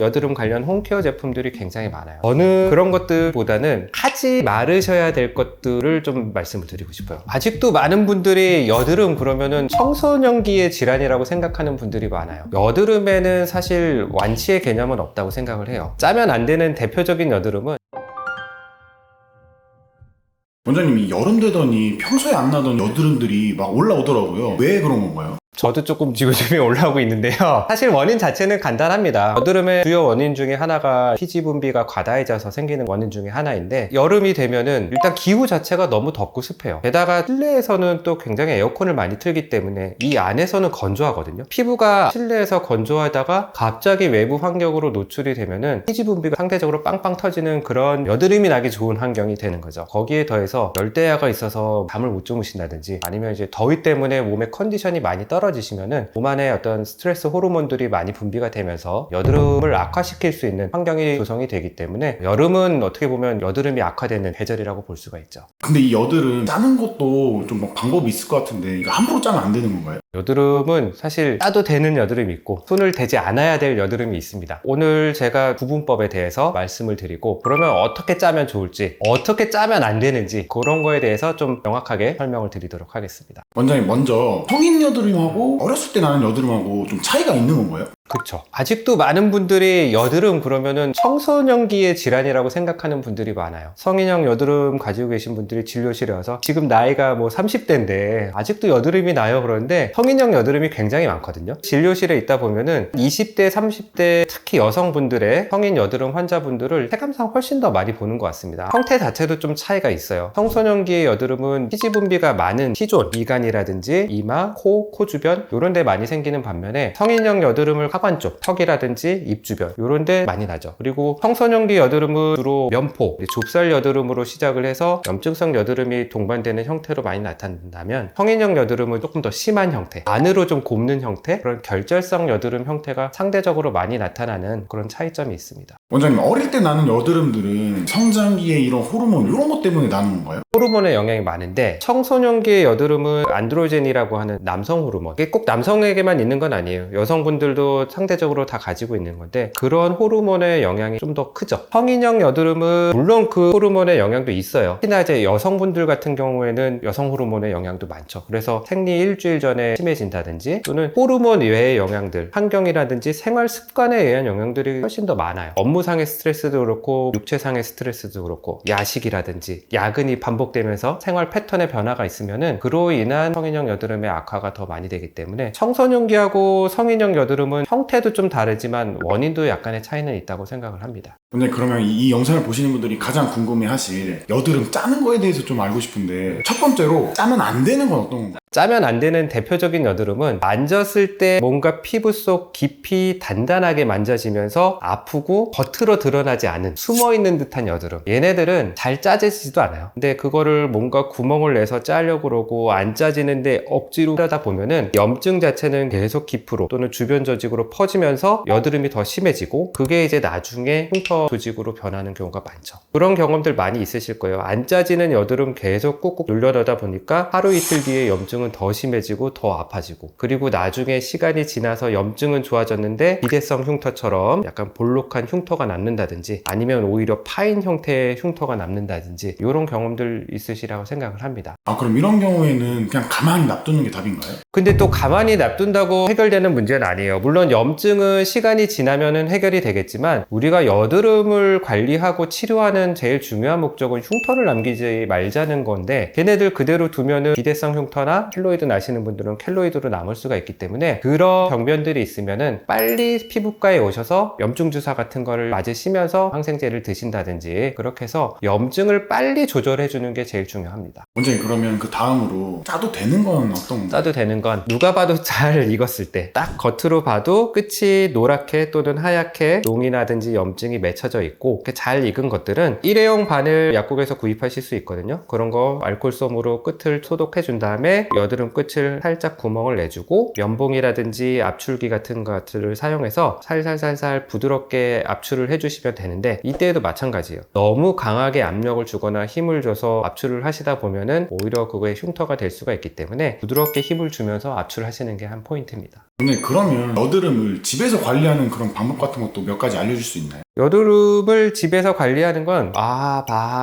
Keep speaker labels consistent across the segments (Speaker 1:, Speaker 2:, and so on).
Speaker 1: 여드름 관련 홈케어 제품들이 굉장히 많아요. 저는 그런 것들보다는 하지 말으셔야 될 것들을 좀 말씀을 드리고 싶어요. 아직도 많은 분들이 여드름 그러면은 청소년기의 질환이라고 생각하는 분들이 많아요. 여드름에는 사실 완치의 개념은 없다고 생각을 해요. 짜면 안 되는 대표적인 여드름은
Speaker 2: 원장님, 이 여름 되더니 평소에 안 나던 여드름들이 막 올라오더라고요. 왜 그런 건가요?
Speaker 1: 저도 조금 요즘에 올라오고 있는데요. 사실 원인 자체는 간단합니다. 여드름의 주요 원인 중에 하나가 피지 분비가 과다해져서 생기는 원인 중에 하나인데, 여름이 되면은 일단 기후 자체가 너무 덥고 습해요. 게다가 실내에서는 또 굉장히 에어컨을 많이 틀기 때문에 이 안에서는 건조하거든요. 피부가 실내에서 건조하다가 갑자기 외부 환경으로 노출이 되면은 피지 분비가 상대적으로 빵빵 터지는 그런 여드름이 나기 좋은 환경이 되는 거죠. 거기에 더해서 열대야가 있어서 잠을 못 주무신다든지, 아니면 이제 더위 때문에 몸의 컨디션이 많이 떨어지시면은 몸 안에 어떤 스트레스 호르몬들이 많이 분비가 되면서 여드름을 악화시킬 수 있는 환경이 조성이 되기 때문에 여름은 어떻게 보면 여드름이 악화되는 계절이라고 볼 수가 있죠.
Speaker 2: 근데 이 여드름 짜는 것도 좀 뭐 방법이 있을 것 같은데 이거 함부로 짜면 안 되는 건가요?
Speaker 1: 여드름은 사실 짜도 되는 여드름이 있고 손을 대지 않아야 될 여드름이 있습니다. 오늘 제가 구분법에 대해서 말씀을 드리고, 그러면 어떻게 짜면 좋을지, 어떻게 짜면 안 되는지 그런 거에 대해서 좀 명확하게 설명을 드리도록 하겠습니다.
Speaker 2: 원장님, 먼저 성인 여드름하고 어렸을 때 나는 여드름하고 좀 차이가 있는 건가요?
Speaker 1: 그렇죠. 아직도 많은 분들이 여드름 그러면은 청소년기의 질환이라고 생각하는 분들이 많아요. 성인형 여드름 가지고 계신 분들이 진료실에 와서 지금 나이가 뭐 30대인데 아직도 여드름이 나요 그러는데, 성인형 여드름이 굉장히 많거든요. 진료실에 있다 보면은 20대, 30대 특히 여성분들의 성인 여드름 환자분들을 체감상 훨씬 더 많이 보는 것 같습니다. 형태 자체도 좀 차이가 있어요. 청소년기의 여드름은 피지 분비가 많은 T존, 미간이라든지 이마, 코, 코 주변 이런 데 많이 생기는 반면에, 성인형 여드름을 하관 쪽, 턱이라든지 입 주변 이런 데 많이 나죠. 그리고 청소년기 여드름은 주로 면포, 좁쌀 여드름으로 시작을 해서 염증성 여드름이 동반되는 형태로 많이 나타난다면, 성인형 여드름은 조금 더 심한 형태, 안으로 좀 곱는 형태, 그런 결절성 여드름 형태가 상대적으로 많이 나타나는 그런 차이점이 있습니다.
Speaker 2: 원장님, 어릴 때 나는 여드름들은 성장기의 이런 호르몬 이런 것 때문에 나는 건가요?
Speaker 1: 호르몬의 영향이 많은데, 청소년기의 여드름은 안드로젠이라고 하는 남성 호르몬, 이게 꼭 남성에게만 있는 건 아니에요. 여성분들도 상대적으로 다 가지고 있는 건데, 그런 호르몬의 영향이 좀 더 크죠. 성인형 여드름은 물론 그 호르몬의 영향도 있어요. 특히나 이제 여성분들 같은 경우에는 여성 호르몬의 영향도 많죠. 그래서 생리 일주일 전에 심해진다든지, 또는 호르몬 외의 영향들, 환경이라든지 생활 습관에 의한 영향들이 훨씬 더 많아요. 업무상의 스트레스도 그렇고 육체상의 스트레스도 그렇고, 야식이라든지 야근이 반복되면서 생활 패턴의 변화가 있으면은 그로 인한 성인형 여드름의 악화가 더 많이 되기 때문에, 청소년기하고 성인형 여드름은 형태도 좀 다르지만 원인도 약간의 차이는 있다고 생각을 합니다.
Speaker 2: 원장님, 그러면 이 영상을 보시는 분들이 가장 궁금해하실 여드름 짜는 거에 대해서 좀 알고 싶은데, 첫 번째로 짜면 안 되는 건 어떤 건가요?
Speaker 1: 짜면 안 되는 대표적인 여드름은 만졌을 때 뭔가 피부 속 깊이 단단하게 만져지면서 아프고 겉으로 드러나지 않은 숨어있는 듯한 여드름, 얘네들은 잘 짜지지도 않아요. 근데 그거를 뭔가 구멍을 내서 짜려고 그러고 안 짜지는데 억지로 하다 보면은 염증 자체는 계속 깊으로 또는 주변 조직으로 퍼지면서 여드름이 더 심해지고, 그게 이제 나중에 흉터 조직으로 변하는 경우가 많죠. 그런 경험들 많이 있으실 거예요. 안 짜지는 여드름 계속 꾹꾹 눌려내다 보니까 하루 이틀 뒤에 염증은 더 심해지고 더 아파지고, 그리고 나중에 시간이 지나서 염증은 좋아졌는데 비대성 흉터처럼 약간 볼록한 흉터가 남는다든지, 아니면 오히려 파인 형태의 흉터가 남는다든지, 이런 경험들 있으시라고 생각을 합니다.
Speaker 2: 그럼 이런 경우에는 그냥 가만히 놔두는 게 답인가요?
Speaker 1: 근데 또 가만히 놔둔다고 해결되는 문제는 아니에요. 물론 염증은 시간이 지나면은 해결이 되겠지만, 우리가 여드름을 관리하고 치료하는 제일 중요한 목적은 흉터를 남기지 말자는 건데, 걔네들 그대로 두면은 비대성 흉터나 켈로이드 나시는 분들은 켈로이드로 남을 수가 있기 때문에, 그런 병변들이 있으면은 빨리 피부과에 오셔서 염증 주사 같은 거를 맞으시면서 항생제를 드신다든지, 그렇게 해서 염증을 빨리 조절해 주는 게 제일 중요합니다.
Speaker 2: 원장님, 그러면 그 다음으로 짜도 되는 건 어떤 건가요?
Speaker 1: 짜도 되는 건 누가 봐도 잘 익었을 때, 딱 겉으로 봐도 끝이 노랗게 또는 하얗게 농이라든지 염증이 맺혀져 있고, 잘 익은 것들은 일회용 바늘 약국에서 구입하실 수 있거든요. 그런 거 알콜솜으로 끝을 소독해 준 다음에 여드름 끝을 살짝 구멍을 내주고 면봉이라든지 압출기 같은 것들을 사용해서 살살살살 부드럽게 압출을 해주시면 되는데, 이때에도 마찬가지예요. 너무 강하게 압력을 주거나 힘을 줘서 압출을 하시다 보면은 오히려 그거에 흉터가 될 수가 있기 때문에 부드럽게 힘을 주면서 압출하시는 게 한 포인트입니다.
Speaker 2: 근데 그러면 여드름을 집에서 관리하는 그런 방법 같은 것도 몇 가지 알려줄 수 있나요?
Speaker 1: 여드름을 집에서 관리하는 건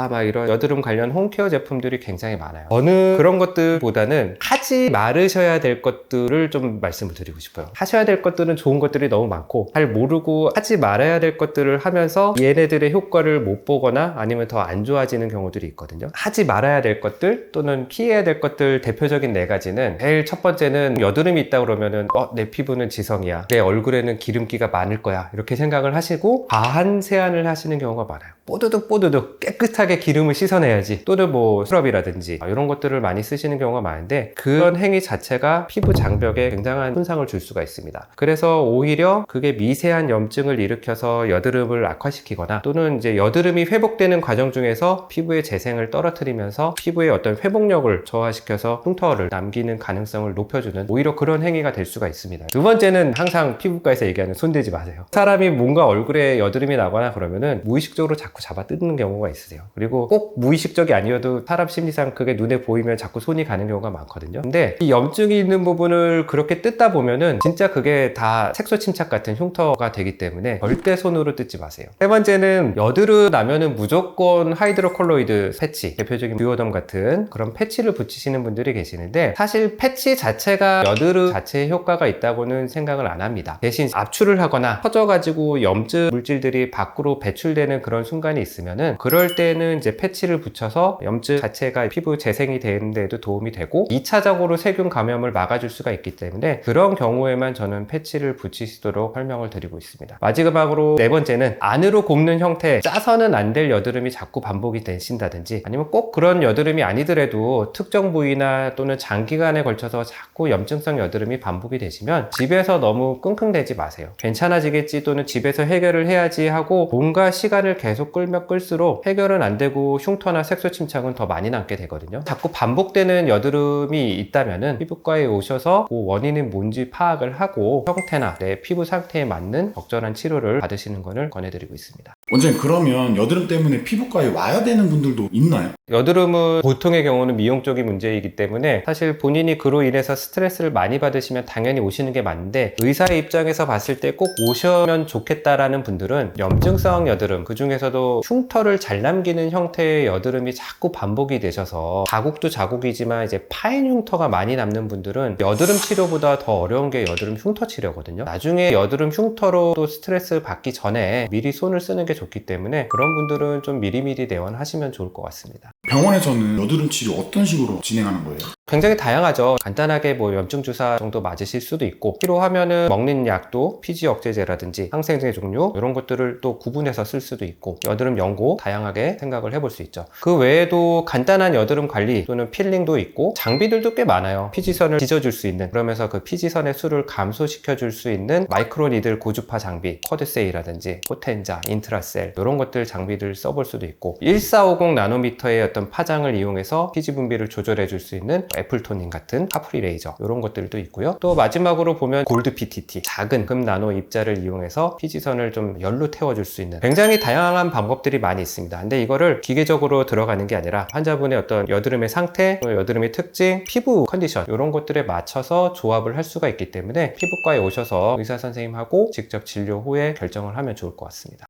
Speaker 1: 막 이런 여드름 관련 홈케어 제품들이 굉장히 많아요. 저는 그런 것들보다는 하지 말으셔야 될 것들을 좀 말씀을 드리고 싶어요. 하셔야 될 것들은 좋은 것들이 너무 많고, 잘 모르고 하지 말아야 될 것들을 하면서 얘네들의 효과를 못 보거나 아니면 더 안 좋아지는 경우들이 있거든요. 하지 말아야 될 것들 또는 피해야 될 것들, 대표적인 4가지는, 제일 첫 번째는 여드름이 있다 그러면은 내 피부는 지성이야, 내 얼굴에는 기름기가 많을 거야, 이렇게 생각을 하시고 과한 세안을 하시는 경우가 많아요. 뽀드득 깨끗하게 기름을 씻어내야지, 또는 뭐 스럽이라든지 이런 것들을 많이 쓰시는 경우가 많은데, 그런 행위 자체가 피부 장벽에 굉장한 손상을 줄 수가 있습니다. 그래서 오히려 그게 미세한 염증을 일으켜서 여드름을 악화시키거나, 또는 이제 여드름이 회복되는 과정 중에서 피부의 재생을 떨어뜨리면서 피부의 어떤 회복력을 저하시켜서 흉터를 남기는 가능성을 높여주는, 오히려 그런 행위가 될 수가 있습니다. 두 번째는 항상 피부과에서 얘기하는 손대지 마세요. 사람이 뭔가 얼굴에 여드름이 나거나 그러면은 무의식적으로 자꾸 잡아 뜯는 경우가 있으세요. 그리고 꼭 무의식적이 아니어도 사람 심리상 그게 눈에 보이면 자꾸 손이 가는 경우가 많거든요. 근데 이 염증이 있는 부분을 그렇게 뜯다 보면은 진짜 그게 다 색소 침착 같은 흉터가 되기 때문에 절대 손으로 뜯지 마세요. 세 번째는, 여드름 나면은 무조건 하이드로콜로이드 패치, 대표적인 듀오덤 같은 그런 패치를 붙이시는 분들이 계시는데, 사실 패치 자체가 여드름 자체에 효과가 있다고는 생각을 안 합니다. 대신 압출을 하거나 퍼져가지고 염증 물질들이 밖으로 배출되는 그런 순간이 있으면은, 그럴 때는 이제 패치를 붙여서 염증 자체가 피부 재생이 되는 데도 도움이 되고 2차적으로 세균 감염을 막아줄 수가 있기 때문에, 그런 경우에만 저는 패치를 붙이시도록 설명을 드리고 있습니다. 마지막으로 4번째는, 안으로 곱는 형태, 짜서는 안 될 여드름이 자꾸 반복이 되신다든지, 아니면 꼭 그런 여드름이 아니더라도 특정 부위나 또는 장기간에 걸쳐서 자꾸 염증성 여드름이 반복이 되시면 집에서 너무 끙끙대지 마세요. 괜찮아지겠지, 또는 집에서 해결을 해야지 하고 뭔가 시간을 계속 끌면 끌수록 해결은 안 되고 흉터나 색소 침착은 더 많이 남게 되거든요. 자꾸 반복되는 여드름이 있다면은 피부과에 오셔서 그 원인이 뭔지 파악을 하고 형태나 내 피부 상태에 맞는 적절한 치료를 받으시는 것을 권해드리고 있습니다.
Speaker 2: 원장님, 그러면 여드름 때문에 피부과에 와야 되는 분들도 있나요?
Speaker 1: 여드름은 보통의 경우는 미용적인 문제이기 때문에 사실 본인이 그로 인해서 스트레스를 많이 받으시면 당연히 오시는 게 맞는데, 의사의 입장에서 봤을 때 꼭 오시면 좋겠다라는 분들은 염증성 여드름, 그 중에서도 흉터를 잘 남기는 형태의 여드름이 자꾸 반복이 되셔서 자국도 자국이지만 이제 파인 흉터가 많이 남는 분들은 여드름 치료보다 더 어려운 게 여드름 흉터 치료거든요. 나중에 여드름 흉터로 또 스트레스 받기 전에 미리 손을 쓰는 게 좋기 때문에, 그런 분들은 좀 미리미리 내원하시면 좋을 것 같습니다.
Speaker 2: 병원에서는 여드름 치료 어떤 식으로 진행하는 거예요?
Speaker 1: 굉장히 다양하죠. 간단하게 뭐 염증 주사 정도 맞으실 수도 있고, 필요하면은 먹는 약도 피지 억제제라든지 항생제 종류, 이런 것들을 또 구분해서 쓸 수도 있고, 여드름 연고 다양하게 생각을 해볼 수 있죠. 그 외에도 간단한 여드름 관리 또는 필링도 있고, 장비들도 꽤 많아요. 피지선을 빚어줄 수 있는, 그러면서 그 피지선의 수를 감소시켜 줄 수 있는 마이크로 니들 고주파 장비, 쿼드세이라든지 포텐자, 인트라셀, 이런 것들 장비들 써볼 수도 있고, 1450 나노미터의 어떤 파장을 이용해서 피지 분비를 조절해 줄 수 있는 애플토닝 같은 하프리 레이저, 이런 것들도 있고요. 또 마지막으로 보면 골드 PTT, 작은 금 나노 입자를 이용해서 피지선을 좀 열로 태워줄 수 있는 굉장히 다양한 방법들이 많이 있습니다. 근데 이거를 기계적으로 들어가는 게 아니라 환자분의 어떤 여드름의 상태, 여드름의 특징, 피부 컨디션, 이런 것들에 맞춰서 조합을 할 수가 있기 때문에 피부과에 오셔서 의사 선생님하고 직접 진료 후에 결정을 하면 좋을 것 같습니다.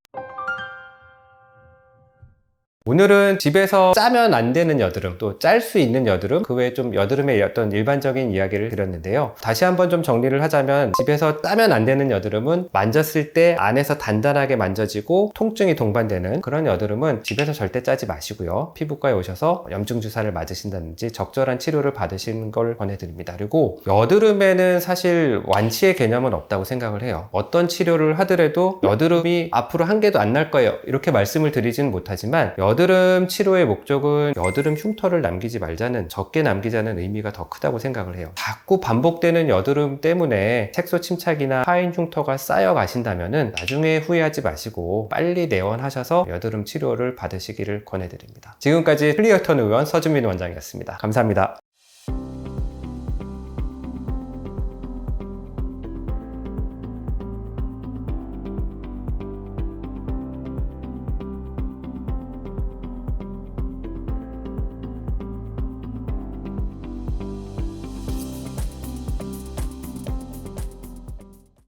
Speaker 1: 오늘은 집에서 짜면 안 되는 여드름, 또 짤 수 있는 여드름, 그 외에 좀 여드름의 어떤 일반적인 이야기를 드렸는데요. 다시 한번 좀 정리를 하자면, 집에서 짜면 안 되는 여드름은 만졌을 때 안에서 단단하게 만져지고 통증이 동반되는 그런 여드름은 집에서 절대 짜지 마시고요. 피부과에 오셔서 염증 주사를 맞으신다든지 적절한 치료를 받으시는 걸 권해드립니다. 그리고 여드름에는 사실 완치의 개념은 없다고 생각을 해요. 어떤 치료를 하더라도 여드름이 앞으로 한 개도 안 날 거예요, 이렇게 말씀을 드리지는 못하지만, 여드름 치료의 목적은 여드름 흉터를 남기지 말자는, 적게 남기자는 의미가 더 크다고 생각을 해요. 자꾸 반복되는 여드름 때문에 색소 침착이나 파인 흉터가 쌓여 가신다면은 나중에 후회하지 마시고 빨리 내원하셔서 여드름 치료를 받으시기를 권해드립니다. 지금까지 클리어턴 의원 서준민 원장이었습니다. 감사합니다.